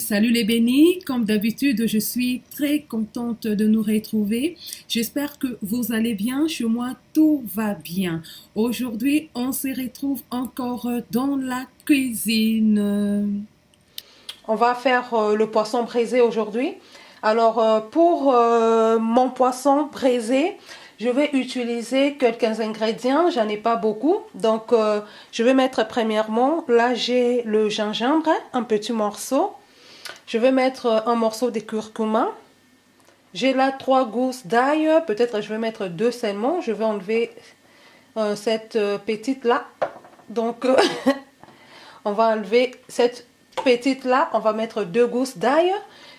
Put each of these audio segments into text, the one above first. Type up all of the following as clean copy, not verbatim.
Salut les bénis, comme d'habitude, je suis très contente de nous retrouver. J'espère que vous allez bien. Chez moi, tout va bien. Aujourd'hui, on se retrouve encore dans la cuisine. On va faire le poisson braisé aujourd'hui. Alors, pour mon poisson braisé, je vais utiliser quelques ingrédients. J'en ai pas beaucoup. Donc, je vais mettre premièrement, là, j'ai le gingembre, un petit morceau. Je vais mettre un morceau de curcuma. J'ai là 3 gousses d'ail. Peut-être je vais mettre 2 seulement. Je vais enlever cette petite là. Donc, on va enlever cette petite là. On va mettre 2 gousses d'ail.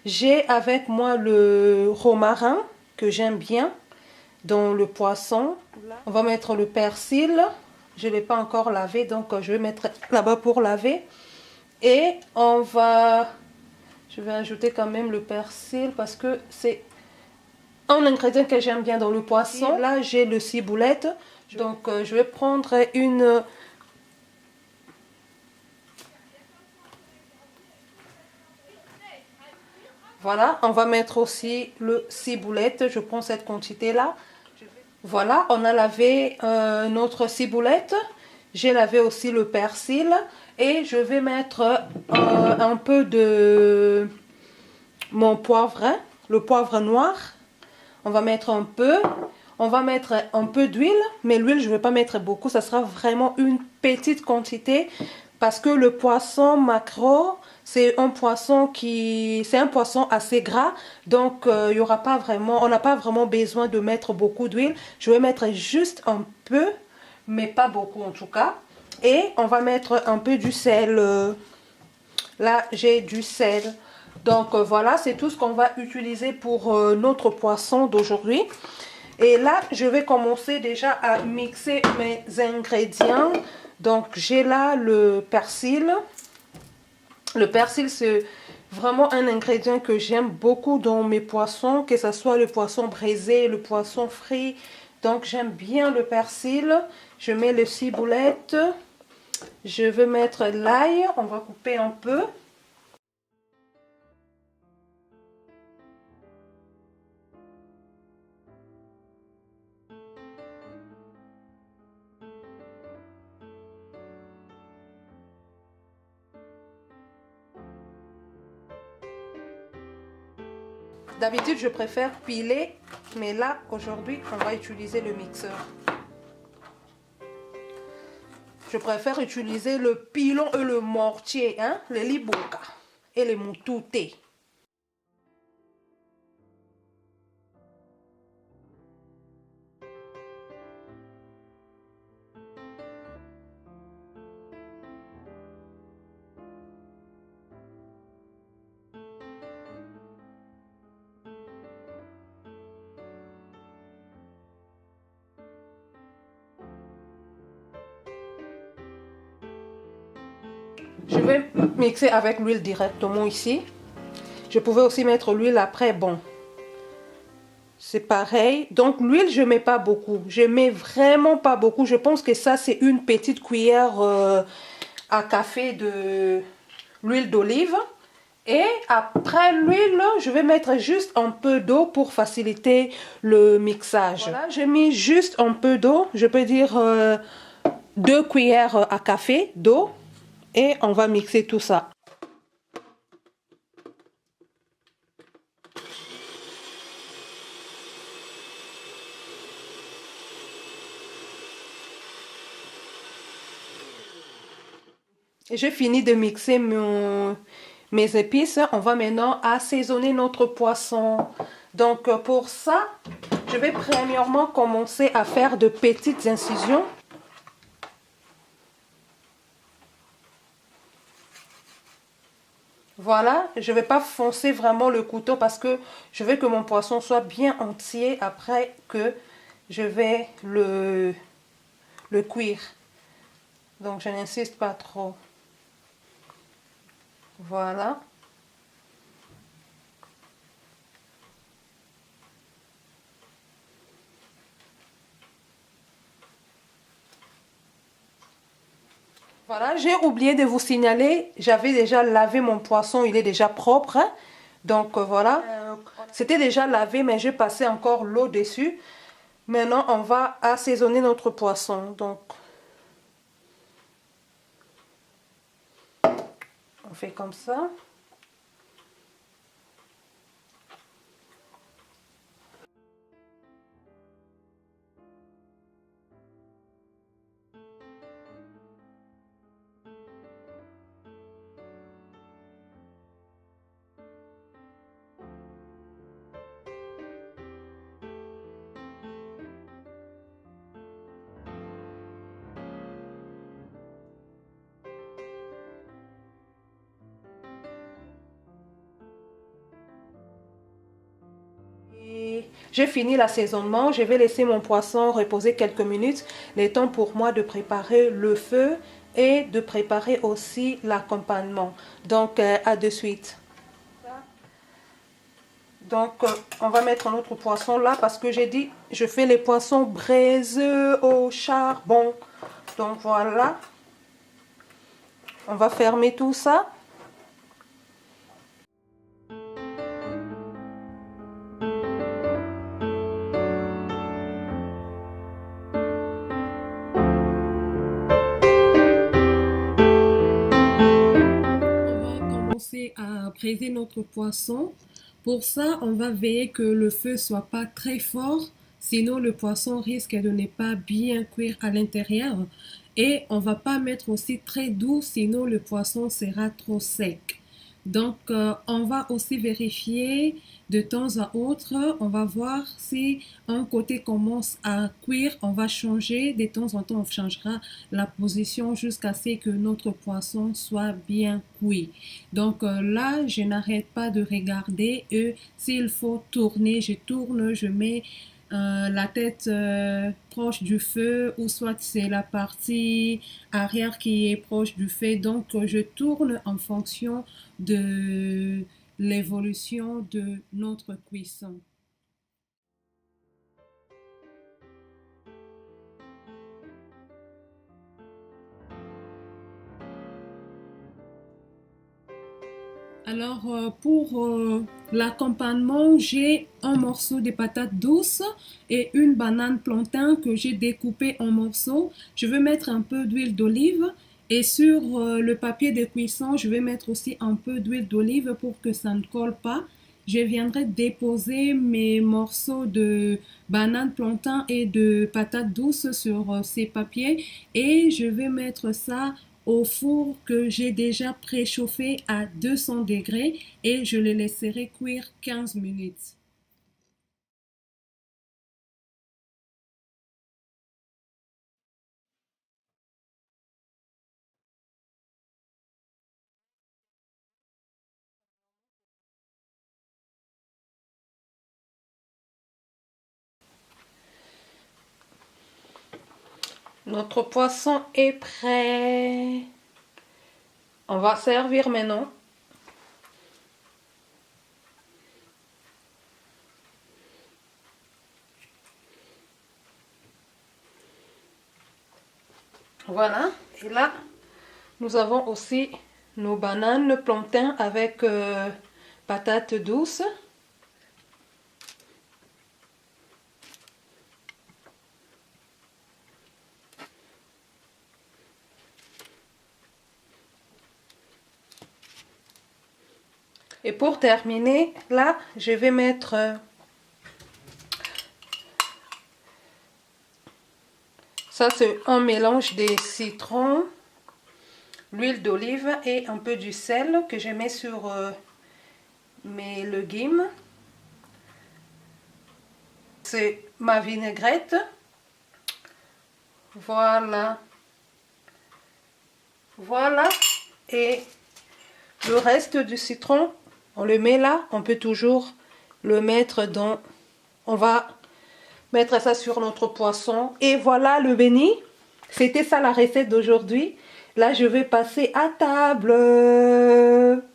J'ai avec moi le romarin que j'aime bien dans le poisson. On va mettre le persil. Je ne l'ai pas encore lavé, donc je vais mettre là-bas pour laver. Et je vais ajouter quand même le persil parce que c'est un ingrédient que j'aime bien dans le poisson. Et là, j'ai le ciboulette. Donc, je vais prendre une... Voilà, on va mettre aussi le ciboulette. Je prends cette quantité-là. Voilà, on a lavé notre ciboulette. J'ai lavé aussi le persil. Et je vais mettre un peu de mon poivre, le poivre noir. On va mettre un peu. On va mettre un peu d'huile. Mais l'huile, je ne vais pas mettre beaucoup. Ça sera vraiment une petite quantité. Parce que le poisson maquereau, c'est un poisson assez gras, donc il y aura pas vraiment, on n'a pas vraiment besoin de mettre beaucoup d'huile. Je vais mettre juste un peu, mais pas beaucoup en tout cas. Et on va mettre un peu du sel. Là, j'ai du sel. Donc voilà, c'est tout ce qu'on va utiliser pour notre poisson d'aujourd'hui. Et là, je vais commencer déjà à mixer mes ingrédients. Donc, j'ai là le persil. Le persil, c'est vraiment un ingrédient que j'aime beaucoup dans mes poissons, que ce soit le poisson braisé, le poisson frit. Donc, j'aime bien le persil. Je mets le ciboulette. Je vais mettre l'ail. On va couper un peu. D'habitude, je préfère piler, mais là, aujourd'hui, on va utiliser le mixeur. Je préfère utiliser le pilon et le mortier, hein, le liboka et le moutouté. Je vais mixer avec l'huile directement ici. Je pouvais aussi mettre l'huile après, bon. C'est pareil. Donc l'huile, je ne mets pas beaucoup. Je ne mets vraiment pas beaucoup. Je pense que ça, c'est une petite cuillère à café de l'huile d'olive. Et après l'huile, je vais mettre juste un peu d'eau pour faciliter le mixage. Voilà, j'ai mis juste un peu d'eau. Je peux dire 2 cuillères à café d'eau. Et on va mixer tout ça. J'ai fini de mixer mes épices. On va maintenant assaisonner notre poisson. Donc pour ça, je vais premièrement commencer à faire de petites incisions. Voilà, je ne vais pas foncer vraiment le couteau parce que je veux que mon poisson soit bien entier après que je vais le cuire. Donc je n'insiste pas trop. Voilà. Voilà, j'ai oublié de vous signaler, j'avais déjà lavé mon poisson, il est déjà propre, hein. Donc voilà, c'était déjà lavé, mais j'ai passé encore l'eau dessus. Maintenant, on va assaisonner notre poisson. Donc, on fait comme ça. J'ai fini l'assaisonnement, je vais laisser mon poisson reposer quelques minutes, le temps pour moi de préparer le feu et de préparer aussi l'accompagnement. Donc, à de suite. Donc, on va mettre notre poisson là parce que j'ai dit, je fais les poissons braiseux au charbon. Donc, voilà. On va fermer tout ça. À braiser notre poisson. Pour ça, on va veiller que le feu soit pas très fort, sinon le poisson risque de ne pas bien cuire à l'intérieur. Et on va pas mettre aussi très doux, sinon le poisson sera trop sec. Donc, on va aussi vérifier de temps à autre. On va voir si un côté commence à cuire. On va changer. De temps en temps, on changera la position jusqu'à ce que notre poisson soit bien cuit. Donc là, je n'arrête pas de regarder et s'il faut tourner, je tourne, je mets la tête proche du feu ou soit c'est la partie arrière qui est proche du feu. Donc je tourne en fonction de l'évolution de notre cuisson. Alors, pour l'accompagnement, j'ai un morceau de patates douces et une banane plantain que j'ai découpé en morceaux. Je vais mettre un peu d'huile d'olive et sur le papier de cuisson, je vais mettre aussi un peu d'huile d'olive pour que ça ne colle pas. Je viendrai déposer mes morceaux de banane plantain et de patates douces sur ces papiers et je vais mettre ça au four que j'ai déjà préchauffé à 200 degrés et je le laisserai cuire 15 minutes. Notre poisson est prêt. On va servir maintenant. Voilà. Et là, nous avons aussi nos bananes plantain avec patates douces. Et pour terminer, là, je vais mettre ça, c'est un mélange de citron, l'huile d'olive et un peu du sel que je mets sur mes légumes. C'est ma vinaigrette. Voilà. Voilà. Et le reste du citron, on le met là. On peut toujours le mettre dans... On va mettre ça sur notre poisson. Et voilà le béni. C'était ça la recette d'aujourd'hui. Là, je vais passer à table.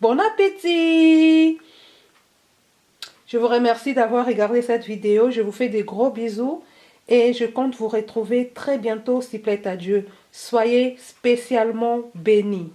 Bon appétit! Je vous remercie d'avoir regardé cette vidéo. Je vous fais des gros bisous. Et je compte vous retrouver très bientôt, s'il plaît à Dieu. Soyez spécialement bénis.